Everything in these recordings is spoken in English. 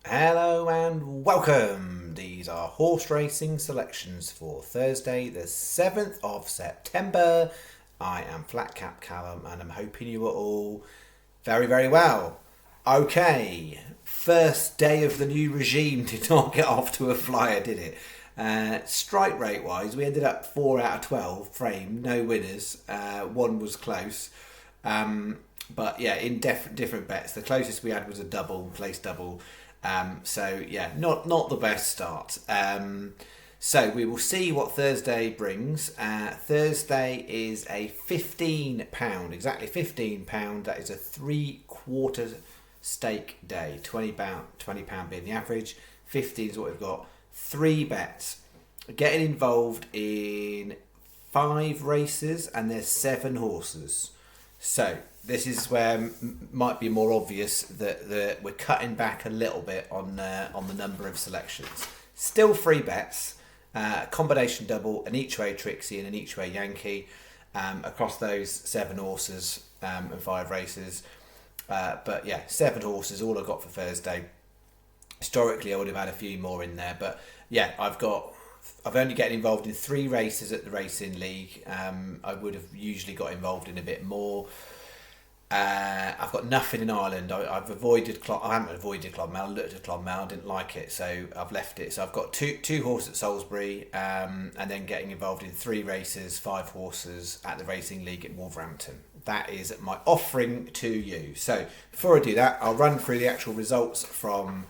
Hello and welcome. These are horse racing selections for Thursday, the 7th of September. I am Flat Cap Callum and I'm hoping you are all very, very well. Okay, first day of the new regime did not get off to a flyer, did it? Strike rate wise, we ended up 4 out of 12 frame, no winners. One was close. But yeah, in different bets. The closest we had was a double, place double. So yeah, not the best start. So we will see what Thursday brings. Thursday is a £15, exactly £15. That is a 3/4 stake day. £20 being the average. 15 is what we've got. 3 bets. Getting involved in 5 races and there's 7 horses. So this is where might be more obvious that we're cutting back a little bit on the number of selections. Still 3 bets, combination double, an each way Trixie and an each way Yankee across those 7 horses and 5 races. But yeah, 7 horses, all I've got for Thursday. Historically, I would have had a few more in there, but yeah, I've only getting involved in 3 races at the Racing League. I would have usually got involved in a bit more. I've got nothing in Ireland. I've avoided. I haven't avoided Clonmel. I looked at Clonmel. I didn't like it, so I've left it. So I've got two horses at Salisbury, and then getting involved in 3 races, 5 horses at the Racing League at Wolverhampton. That is my offering to you. So before I do that, I'll run through the actual results from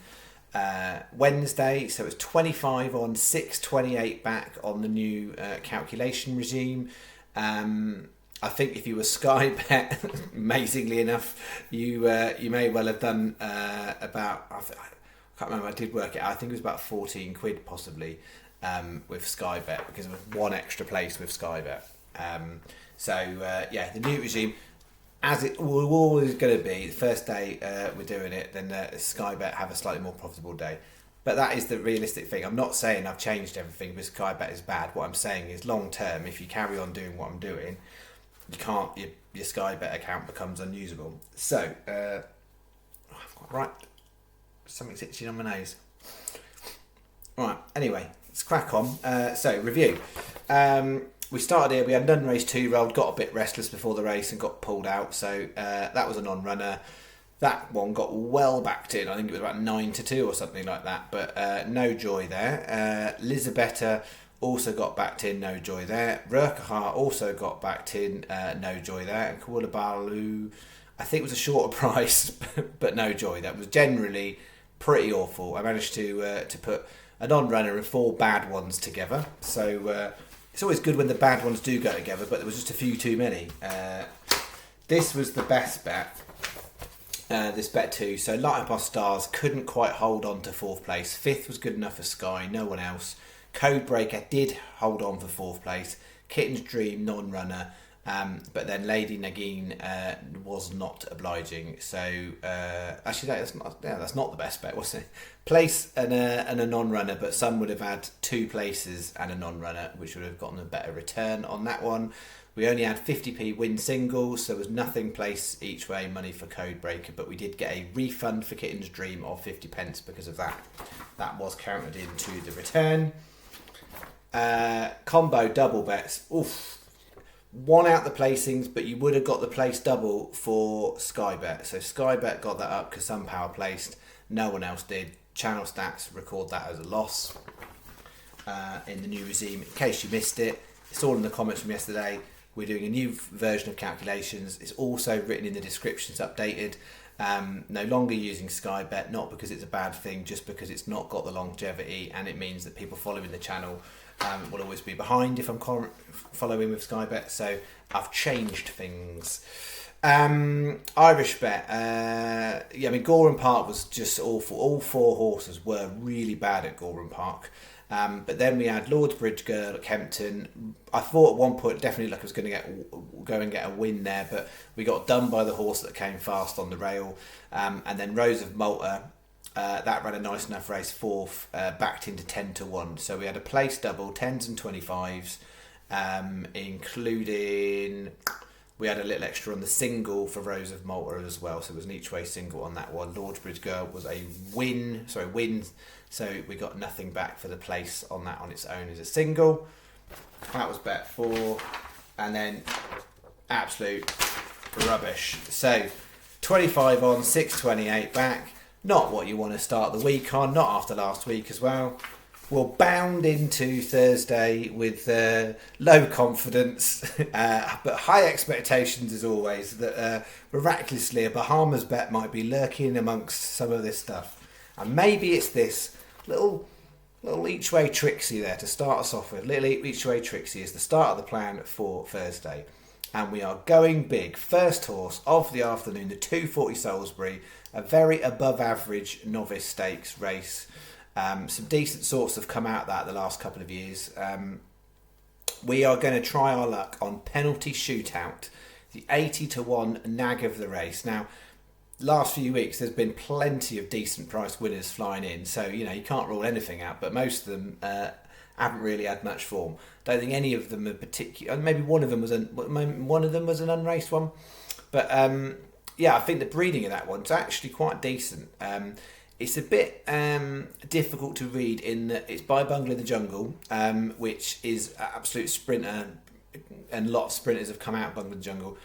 Wednesday. So it's 25 on, 628 back on the new calculation regime. I think if you were Sky Bet, amazingly enough, you may well have done about, I can't remember, I did work it out, I think it was about 14 quid possibly with Sky Bet because of 1 extra place with Sky Bet. Yeah, the new regime, as it will always going to be, the first day we're doing it, then Sky Bet have a slightly more profitable day. But that is the realistic thing. I'm not saying I've changed everything because Sky Bet is bad. What I'm saying is long term, if you carry on doing what I'm doing, you can't, your Sky Bet account becomes unusable. So, right, something's itching on my nose. Right, anyway, let's crack on. So, review. We started here, we had None Race 2 rolled, got a bit restless before the race and got pulled out. So, that was a non-runner. That one got well backed in. I think it was about 9-2 or something like that. But no joy there. Lizabetta also got backed in, no joy there. Rurkahar also got backed in, no joy there. And Kawulabalu, I think it was a shorter price, but no joy. That was generally pretty awful. I managed to put a non-runner and 4 bad ones together. So it's always good when the bad ones do go together, but there was just a few too many. This was the best bet. This bet 2. So Light Up Our Stars couldn't quite hold on to 4th place. 5th was good enough for Sky, no one else. Codebreaker did hold on for 4th place. Kitten's Dream non-runner, but then Lady Nagin was not obliging. So actually, that's not the best bet, was it? Place and a non-runner, but some would have had 2 places and a non-runner, which would have gotten a better return on that one. We only had 50p win singles, so there was nothing place each way money for Codebreaker, but we did get a refund for Kitten's Dream of 50p because of that. That was counted into the return. Combo double bets. Oof. 1 out the placings, but you would have got the place double for Sky Bet. So Sky Bet got that up because some power placed. No one else did. Channel Stats record that as a loss in the new regime. In case you missed it, it's all in the comments from yesterday. We're doing a new version of calculations. It's also written in the descriptions, updated. No longer using Sky Bet, not because it's a bad thing, just because it's not got the longevity, and it means that people following the channel will always be behind if I'm following with Sky Bet. So I've changed things. Irish Bet. I mean, Gorham Park was just awful. All 4 horses were really bad at Gorham Park. But then we had Lordsbridge Girl at Kempton. I thought at one point definitely like I was going to go and get a win there, but we got done by the horse that came fast on the rail. And then Rose of Malta, that ran a nice enough race 4th, backed into 10-1. So we had a place double, 10s and 25s, including We had a little extra on the single for Rose of Malta as well, so it was an each way single on that one. Lordsbridge Girl was a win, so we got nothing back for the place on that on its own as a single. That was bet 4, and then absolute rubbish. So 25 on, 628 back. Not what you want to start the week on, not after last week as well. We'll bound into Thursday with low confidence, but high expectations as always, that miraculously a Bahamas bet might be lurking amongst some of this stuff. And maybe it's this little each way Trixie there to start us off with. Little each way Trixie is the start of the plan for Thursday. And we are going big. First horse of the afternoon, the 240 Salisbury, a very above average novice stakes race. Some decent sorts have come out of that the last couple of years. We are going to try our luck on Penalty Shootout, the 80-1 nag of the race. Now, last few weeks there's been plenty of decent price winners flying in, so you can't rule anything out. But most of them haven't really had much form. Don't think any of them are particular. Maybe one of them was an unraced one, but I think the breeding of that one's actually quite decent. It's a bit difficult to read in that it's by Bungler the Jungle, which is an absolute sprinter, and lots of sprinters have come out of Bungler the Jungle.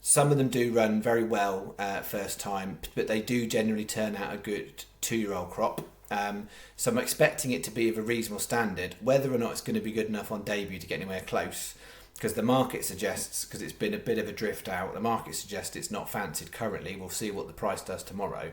Some of them do run very well first time, but they do generally turn out a good 2-year-old crop. So I'm expecting it to be of a reasonable standard. Whether or not it's going to be good enough on debut to get anywhere close, because the market suggests, because it's been a bit of a drift out, the market suggests it's not fancied currently. We'll see what the price does tomorrow.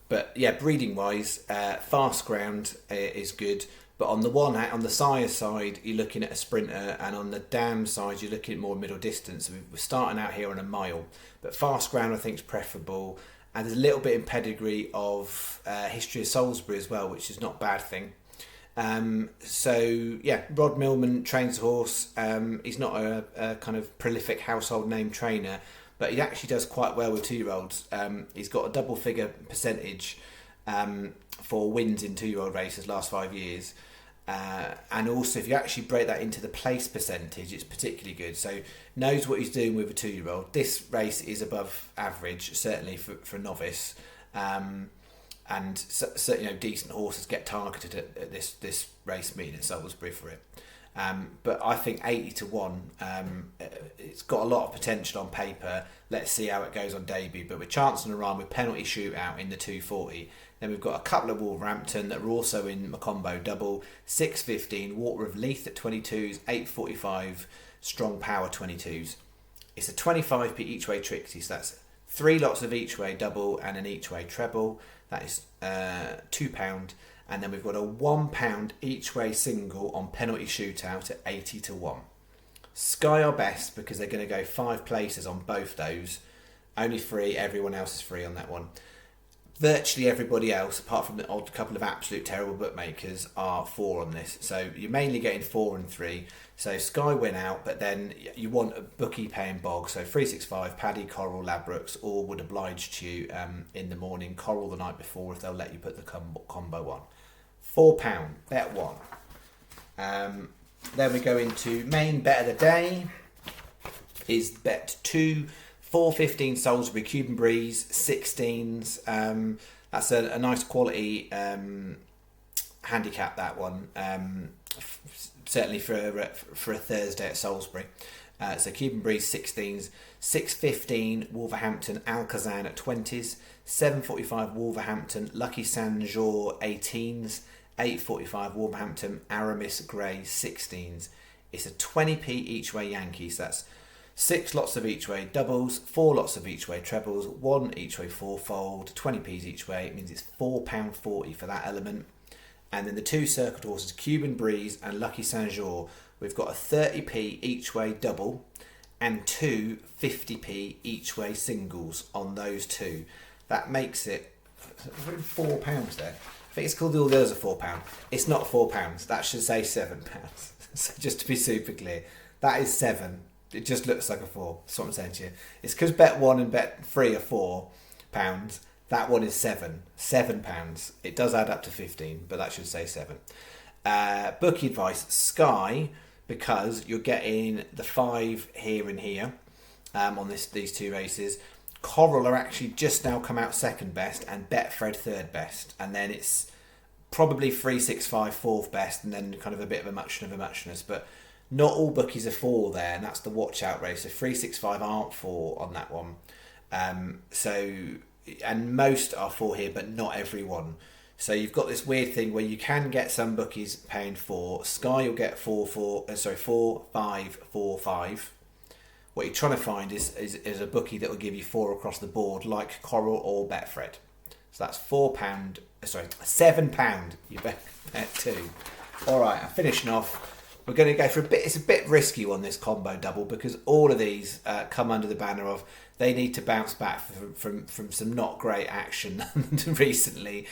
But yeah, breeding wise, fast ground is good. But on the sire side, you're looking at a sprinter, and on the dam side, you're looking at more middle distance. So we're starting out here on a mile, but fast ground I think is preferable. And there's a little bit in pedigree of history of Salisbury as well, which is not a bad thing. Rod Millman trains the horse. He's not a kind of prolific household name trainer, but he actually does quite well with 2-year-olds. He's got a double figure percentage for wins in 2-year-old races last 5 years. And also, if you actually break that into the place percentage, it's particularly good. So knows what he's doing with a 2-year-old. This race is above average, certainly for a novice. And so, decent horses get targeted at this race meeting at Salisbury for it. But I think 80-1, it's got a lot of potential on paper. Let's see how it goes on debut. But we're chancing a run with Penalty Shootout in the 240. Then we've got a couple of Wolverhampton that are also in Macombo double. 6.15, Water of Leith at 22s, 8.45, Strong Power 22s. It's a 25p each way Trixie, so that's 3 lots of each way double and an each way treble. That is £2. And then we've got a £1 each way single on Penalty Shootout at 80-1. Sky are best because they're going to go 5 places on both those. Only 3, everyone else is free on that one. Virtually everybody else, apart from the odd couple of absolute terrible bookmakers, are 4 on this. So you're mainly getting 4 and 3. So Sky win out, but then you want a bookie paying bog. So 365, Paddy, Coral, Ladbrokes, all would oblige you in the morning. Coral the night before if they'll let you put the combo on. £4, bet 1. Then we go into main bet of the day. Is bet 2. 4.15 Salisbury Cuban Breeze, 16s. That's a nice quality handicap, that one. Certainly for a Thursday at Salisbury. So Cuban Breeze 16s, 6.15 Wolverhampton Alcazan at 20s, 7.45 Wolverhampton Lucky Saint Jean 18s, 8.45 Wolverhampton Aramis Grey 16s. It's a 20p each way Yankees. That's 6 lots of each way doubles, 4 lots of each way trebles, 1 each way fourfold, 20p's each way. It means it's £4.40 for that element. And then the 2 circuit horses, Cuban Breeze and Lucky Saint Jean, we've got a 30p each way double and 2 50p each way singles on those 2. That makes it £4 there. I think it's called all the others are £4. It's not £4. That should say £7. So just to be super clear, that is 7. It just looks like a 4. That's what I'm saying to you. It's because bet 1 and bet 3 are £4. That one is £7. It does add up to 15, but that should say 7. Bookie advice: Sky because you're getting the 5 here and here on these 2 races. Coral are actually just now come out second best and Betfred third best, and then it's probably 365 fourth best, and then kind of a bit of a muchness. But not all bookies are 4 there, and that's the watch out race. So 365 aren't 4 on that one. And most are 4 here, but not everyone. So you've got this weird thing where you can get some bookies paying 4. Sky will get 4, 5, 4, 5. What you're trying to find is a bookie that will give you 4 across the board, like Coral or Betfred. So that's £7. You bet 2. All right, I'm finishing off. We're going to go for a bit. It's a bit risky on this combo double because all of these come under the banner of they need to bounce back from some not great action recently.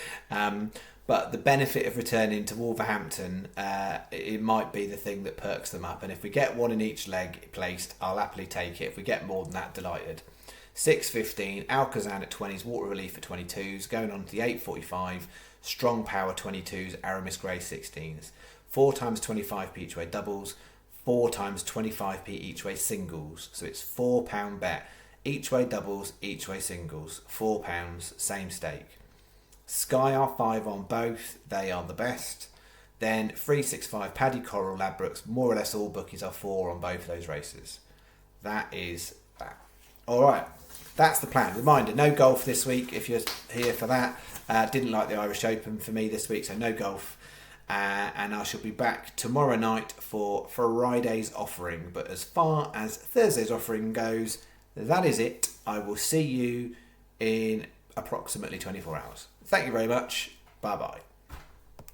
But the benefit of returning to Wolverhampton, it might be the thing that perks them up. And if we get 1 in each leg placed, I'll happily take it. If we get more than that, delighted. 6.15, Alcazan at 20s, Water Relief at 22s, going on to the 8.45, Strong Power 22s, Aramis Grey 16s. 4 times 25p each way doubles, 4 times 25p each way singles. So it's £4 bet. Each way doubles, each way singles. £4, same stake. Sky are 5 on both, they are the best. Then 365 Paddy Coral Ladbrokes, more or less all bookies are 4 on both of those races. That is that. Alright, that's the plan. Reminder, no golf this week if you're here for that. Didn't like the Irish Open for me this week, so no golf. And I shall be back tomorrow night for Friday's offering. But as far as Thursday's offering goes, that is it. I will see you in approximately 24 hours. Thank you very much. Bye bye.